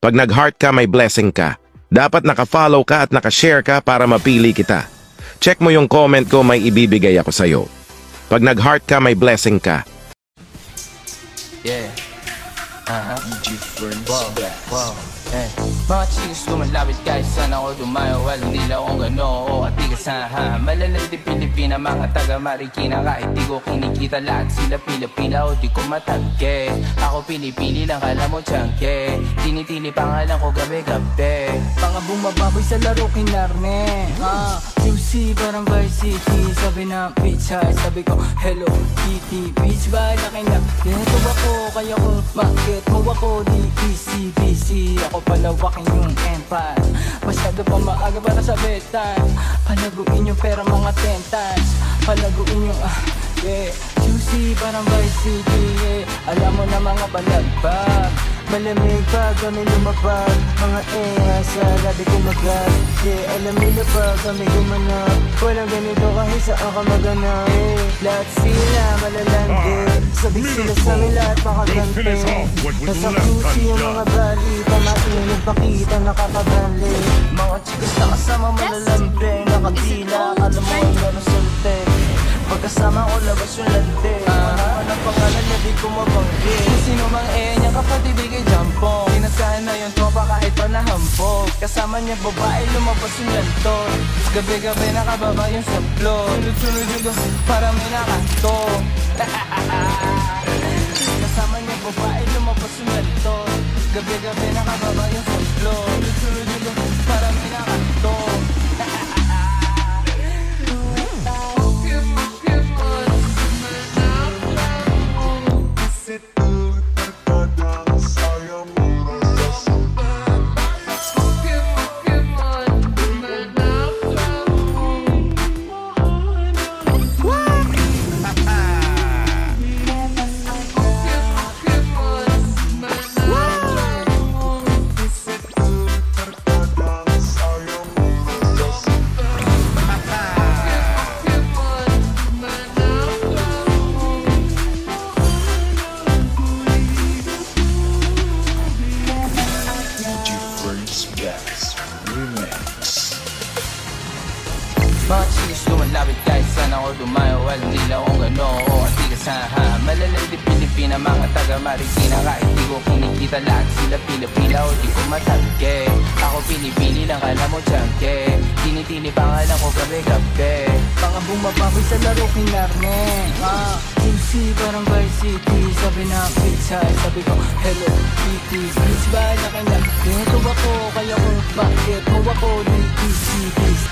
Pag nag-heart ka, may blessing ka. Dapat naka-follow ka at naka-share ka para mapili kita. Check mo yung comment ko, may ibibigay ako sa'yo. Pag nag-heart ka, may blessing ka. Yeah. Wow. Eh. Mga chicks lumalapit kahit saan ako dumayo. Walang nila akong gano o atigasahan. Malalang di Pilipina, mga taga Marikina. Kahit di ko kinikita, lahat sila pila-pila o di ko matangke. Ako pili-pili lang, kala mo tiyangke. Tinitili pangalan ko gabi-gabi. Mga bumababoy sa laro kinarne. QC parang Vice City. Sabi na pizza, sabi ko hello Kitty. Beach ba laki na dito ako, kaya kung bakit mo ako di busy. Ako palawakin yung empas. Masyado pa maaga para sa betan. Palaguin yung pera mga tentas. Palaguin yung yeah. QC parang Vice City, yeah. Alam mo na mga balagbag. Malamig pa kami lumapag. Mga sa labi ko mag-grab. Yeah, alam nila pa kami gumanap. Walang ganito kahit saan ka maganap. Lahat sila malalandi. Sabik sila sa amin lahat makagante. Nasa pusi yung mga bali. Pamainit pakita nakakabali. Mga chicas na kasama malalambe. Nakadila, alam mo yung gano'n salte. Pagkasama ko labas yung lante. Anong pangalan na di ko mabanggit. Kung sino mang niya kapatid di kay Jampong. Sinasahan na yung tropa kahit pa nahampog. Kasama niya babae lumabas yung lanton. Gabi-gabi nakababa yung saplo. Sunod-sunod yung para may nakato. Kasama niya babae lumabas yung lanton. Gabi-gabi nakababa yung saplo. Sunod-sunod yung para may nakato. Mga chicks lumalapit kahit saan ako dumayo. Walang nila akong gano o atigasahan. Malalay di Pilipina, mga taga Marikina. Kahit di ko kinikita, lahat sila pila-pila o di ko matangke. Ako pili-pili lang, kala mo tiyangke. Tinitili pangalan ko gabi-gabi. Mga bumababoy sa laro kinarne. QC parang Vice City. Sabi na pizza, sabi ko hello Kitty. Beach ba laki na dito ako, kaya kung bakit mo ako di busy.